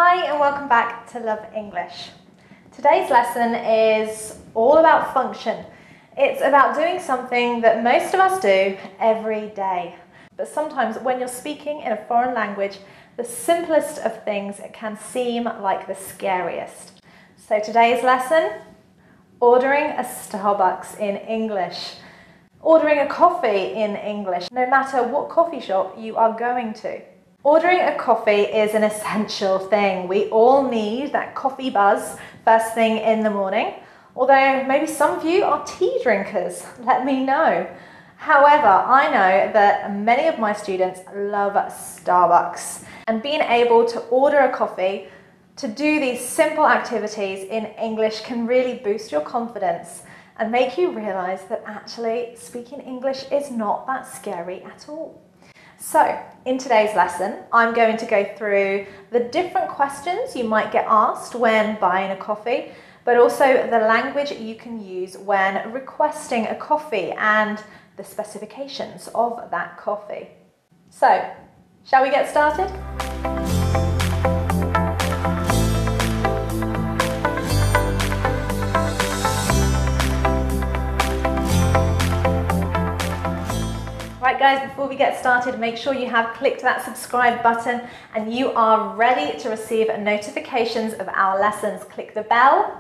Hi and welcome back to Love English. Today's lesson is all about function. It's about doing something that most of us do every day. But sometimes when you're speaking in a foreign language, the simplest of things can seem like the scariest. So today's lesson, ordering a Starbucks in English. Ordering a coffee in English, no matter what coffee shop you are going to. Ordering a coffee is an essential thing. We all need that coffee buzz first thing in the morning. Although maybe some of you are tea drinkers, let me know. However, I know that many of my students love Starbucks, and being able to order a coffee to do these simple activities in English can really boost your confidence and make you realize that actually speaking English is not that scary at all. So, in today's lesson, I'm going to go through the different questions you might get asked when buying a coffee, but also the language you can use when requesting a coffee and the specifications of that coffee. So, shall we get started? Right guys, before we get started, make sure you have clicked that subscribe button and you are ready to receive notifications of our lessons. Click the bell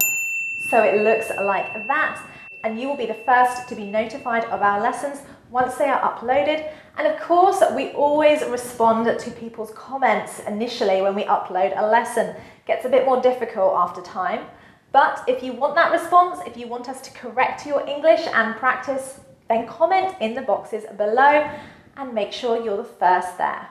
so it looks like that, and you will be the first to be notified of our lessons once they are uploaded. And of course, we always respond to people's comments initially when we upload a lesson. It gets a bit more difficult after time, but if you want that response, if you want us to correct your English and practice, then comment in the boxes below and make sure you're the first there.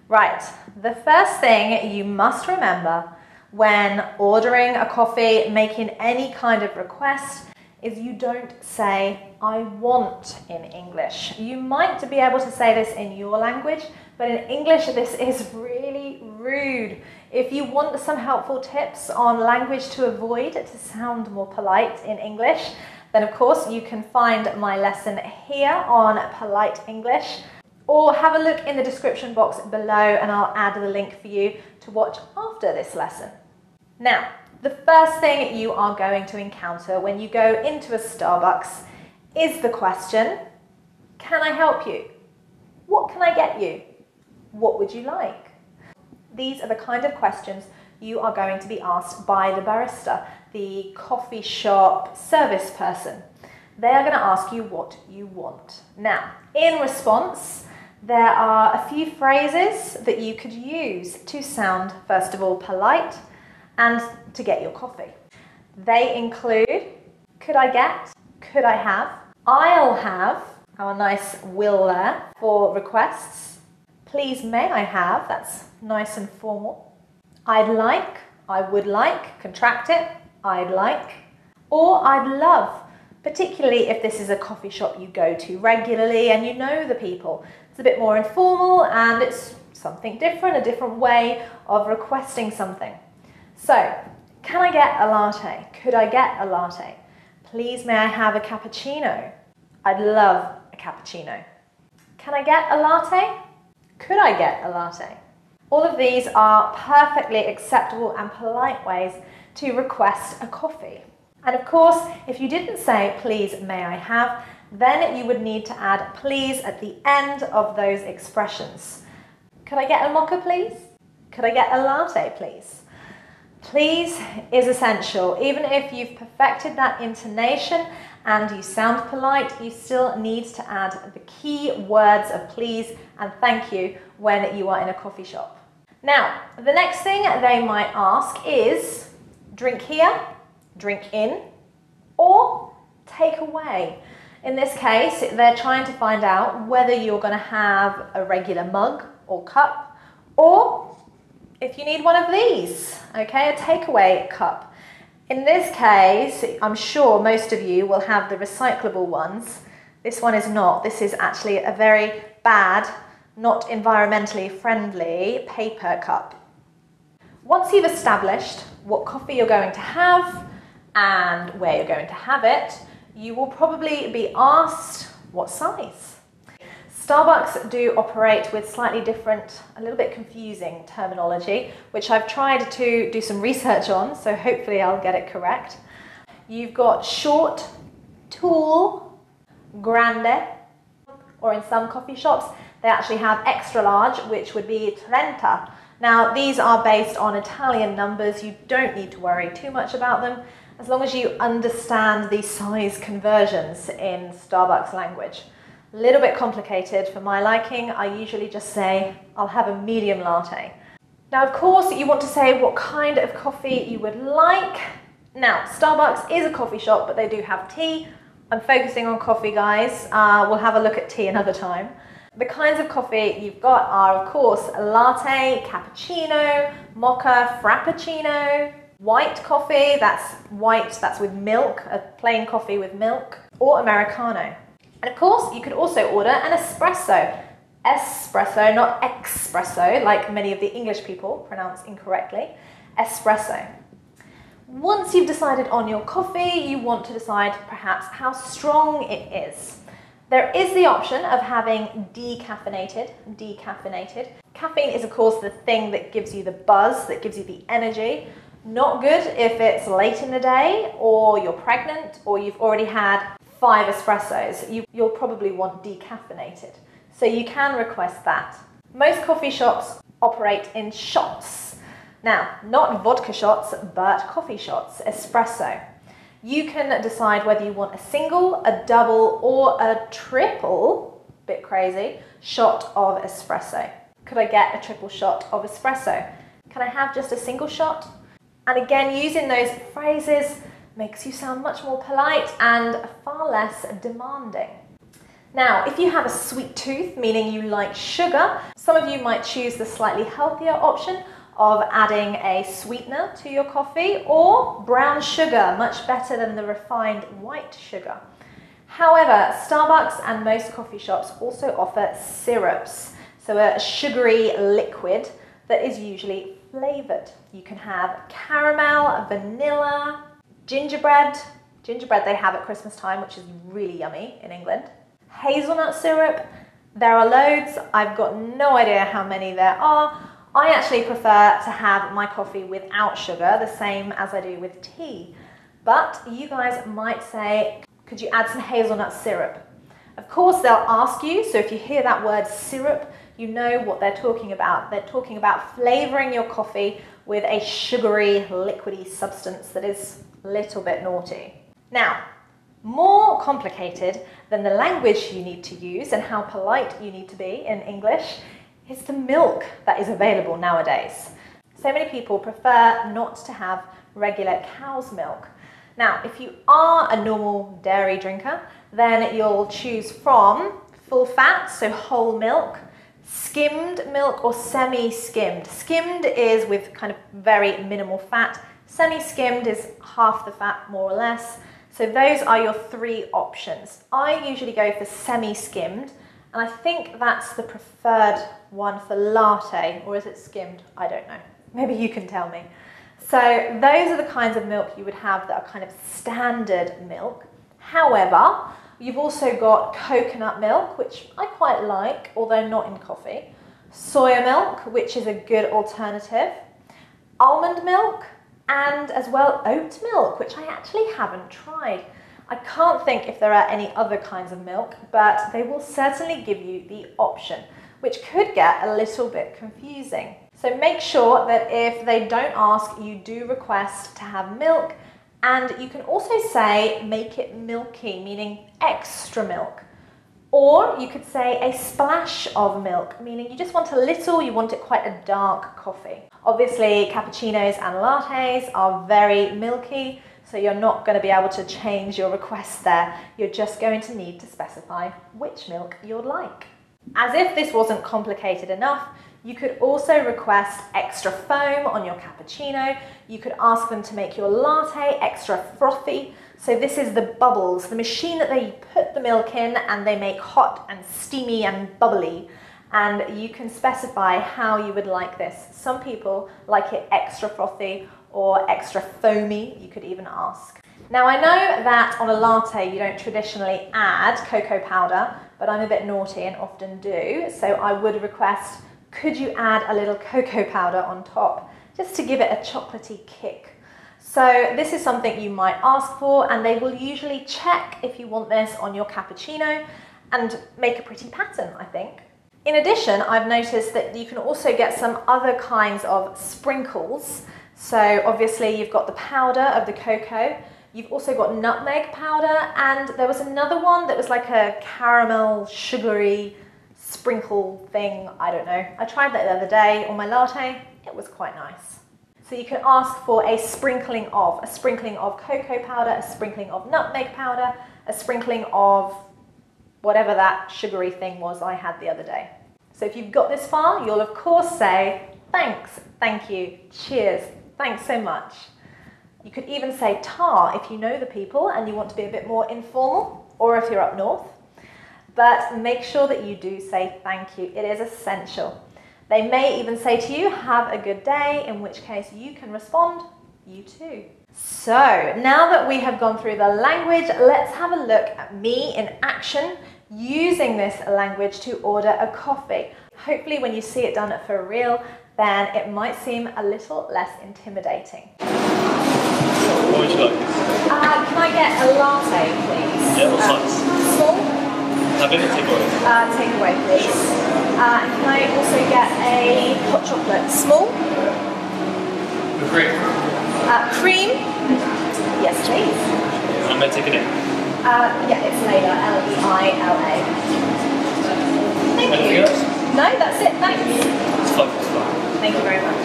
Right, the first thing you must remember when ordering a coffee, making any kind of request, is you don't say "I want" in English. You might be able to say this in your language, but in English this is really rude. If you want some helpful tips on language to avoid to sound more polite in English, then of course you can find my lesson here on Polite English, or have a look in the description box below and I'll add the link for you to watch after this lesson. Now, the first thing you are going to encounter when you go into a Starbucks is the question, can I help you? What can I get you? What would you like? These are the kind of questions you are going to be asked by the barista, the coffee shop service person. They are going to ask you what you want. Now, in response, there are a few phrases that you could use to sound, first of all, polite and to get your coffee. They include, could I get, could I have, I'll have, our nice will there for requests, please may I have, that's nice and formal, I'd like, I would like, contract it, I'd like, or I'd love, particularly if this is a coffee shop you go to regularly and you know the people. It's a bit more informal and it's something different, a different way of requesting something. So, can I get a latte? Could I get a latte? Please may I have a cappuccino? I'd love a cappuccino. Can I get a latte? Could I get a latte? All of these are perfectly acceptable and polite ways to request a coffee. And of course, if you didn't say, please may I have, then you would need to add please at the end of those expressions. Could I get a mocha, please? Could I get a latte, please? Please is essential. Even if you've perfected that intonation and you sound polite, you still need to add the key words of please and thank you when you are in a coffee shop. Now, the next thing they might ask is drink here, drink in, or take away. In this case, they're trying to find out whether you're going to have a regular mug or cup, or if you need one of these, okay, a takeaway cup. In this case, I'm sure most of you will have the recyclable ones. This one is not. This is actually a very bad, not environmentally friendly paper cup. Once you've established what coffee you're going to have and where you're going to have it, you will probably be asked what size. Starbucks do operate with slightly different, a little bit confusing terminology, which I've tried to do some research on, so hopefully I'll get it correct. You've got short, tall, grande, or in some coffee shops, they actually have extra large, which would be 30. Now, these are based on Italian numbers. You don't need to worry too much about them, as long as you understand the size conversions in Starbucks language. A little bit complicated for my liking. I usually just say, I'll have a medium latte. Now, of course, you want to say what kind of coffee you would like. Now, Starbucks is a coffee shop, but they do have tea. I'm focusing on coffee, guys. We'll have a look at tea another time. The kinds of coffee you've got are, of course, latte, cappuccino, mocha, frappuccino, white coffee, that's white, that's with milk, a plain coffee with milk, or Americano. And of course, you could also order an espresso. Espresso, not espresso, like many of the English people pronounce incorrectly. Espresso. Once you've decided on your coffee, you want to decide perhaps how strong it is. There is the option of having decaffeinated. Caffeine is, of course, the thing that gives you the buzz, that gives you the energy. Not good if it's late in the day, or you're pregnant, or you've already had 5 espressos. You'll probably want decaffeinated. So you can request that. Most coffee shops operate in shots. Now, not vodka shots, but coffee shots, espresso. You can decide whether you want a single, a double, or a triple, bit crazy, shot of espresso. Could I get a triple shot of espresso? Can I have just a single shot? And again, using those phrases makes you sound much more polite and far less demanding. Now, if you have a sweet tooth, meaning you like sugar, some of you might choose the slightly healthier option of adding a sweetener to your coffee, or brown sugar, much better than the refined white sugar. However, Starbucks and most coffee shops also offer syrups, so a sugary liquid that is usually flavored. You can have caramel, vanilla, gingerbread. Gingerbread they have at Christmas time, which is really yummy in England. Hazelnut syrup. There are loads. I've got no idea how many there are. I actually prefer to have my coffee without sugar, the same as I do with tea. But you guys might say, could you add some hazelnut syrup? Of course, they'll ask you, so if you hear that word syrup, you know what they're talking about. They're talking about flavoring your coffee with a sugary, liquidy substance that is a little bit naughty. Now, more complicated than the language you need to use and how polite you need to be in English is the milk that is available nowadays. So many people prefer not to have regular cow's milk. Now, if you are a normal dairy drinker, then you'll choose from full fat, so whole milk, skimmed milk, or semi-skimmed. Skimmed is with kind of very minimal fat. Semi-skimmed is half the fat, more or less. So those are your 3 options. I usually go for semi-skimmed, and I think that's the preferred one for latte, or is it skimmed? I don't know. Maybe you can tell me. So those are the kinds of milk you would have that are kind of standard milk. However, you've also got coconut milk, which I quite like, although not in coffee. Soya milk, which is a good alternative. Almond milk, and as well oat milk, which I actually haven't tried. I can't think if there are any other kinds of milk, but they will certainly give you the option, which could get a little bit confusing. So make sure that if they don't ask, you do request to have milk, and you can also say make it milky, meaning extra milk. Or you could say a splash of milk, meaning you just want a little, you want it quite a dark coffee. Obviously, cappuccinos and lattes are very milky, so you're not going to be able to change your request there. You're just going to need to specify which milk you'd like. As if this wasn't complicated enough, you could also request extra foam on your cappuccino. You could ask them to make your latte extra frothy. So this is the bubbles, the machine that they put the milk in and they make hot and steamy and bubbly. And you can specify how you would like this. Some people like it extra frothy or extra foamy, you could even ask. Now I know that on a latte you don't traditionally add cocoa powder, but I'm a bit naughty and often do, so I would request, could you add a little cocoa powder on top, just to give it a chocolatey kick. So this is something you might ask for, and they will usually check if you want this on your cappuccino and make a pretty pattern, I think. In addition, I've noticed that you can also get some other kinds of sprinkles. So obviously you've got the powder of the cocoa, you've also got nutmeg powder, and there was another one that was like a caramel, sugary sprinkle thing, I don't know. I tried that the other day on my latte, it was quite nice. So you can ask for a sprinkling of cocoa powder, a sprinkling of nutmeg powder, a sprinkling of whatever that sugary thing was I had the other day. So if you've got this far, you'll of course say, thanks, thank you, cheers, thanks so much. You could even say tar if you know the people and you want to be a bit more informal, or if you're up north. But make sure that you do say thank you, it is essential. They may even say to you, have a good day, in which case you can respond, you too. So now that we have gone through the language, let's have a look at me in action using this language to order a coffee. Hopefully when you see it done for real, then it might seem a little less intimidating. What would you like? Can I get a latte, please? Yeah, what size? Small? Have it, take away. Take away, please. And can I also get a hot chocolate? Small? With cream? Cream? Yes, please. And may I take a name? Yeah, it's Leila, L-E-I-L-A. Thank you. Anything else? No, that's it, thanks. It's fine. Thank you very much.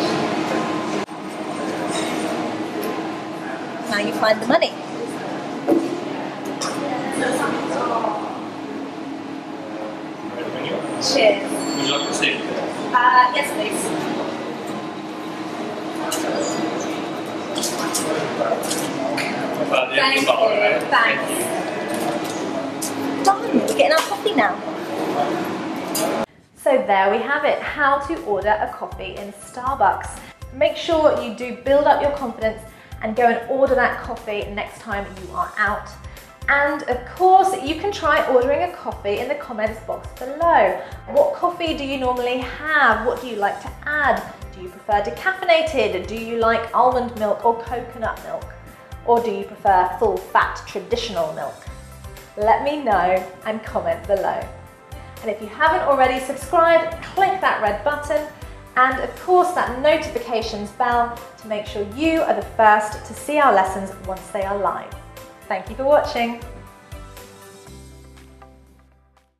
Now you find the money. Ready when you are? Cheers. Would you like to see? Yes, please. Thank you. Thanks. Done. We're getting our coffee now. So there we have it, how to order a coffee in Starbucks. Make sure you do build up your confidence and go and order that coffee next time you are out. And of course, you can try ordering a coffee in the comments box below. What coffee do you normally have? What do you like to add? Do you prefer decaffeinated? Do you like almond milk or coconut milk? Or do you prefer full fat traditional milk? Let me know and comment below. And if you haven't already subscribed, click that red button and of course that notifications bell to make sure you are the first to see our lessons once they are live. Thank you for watching.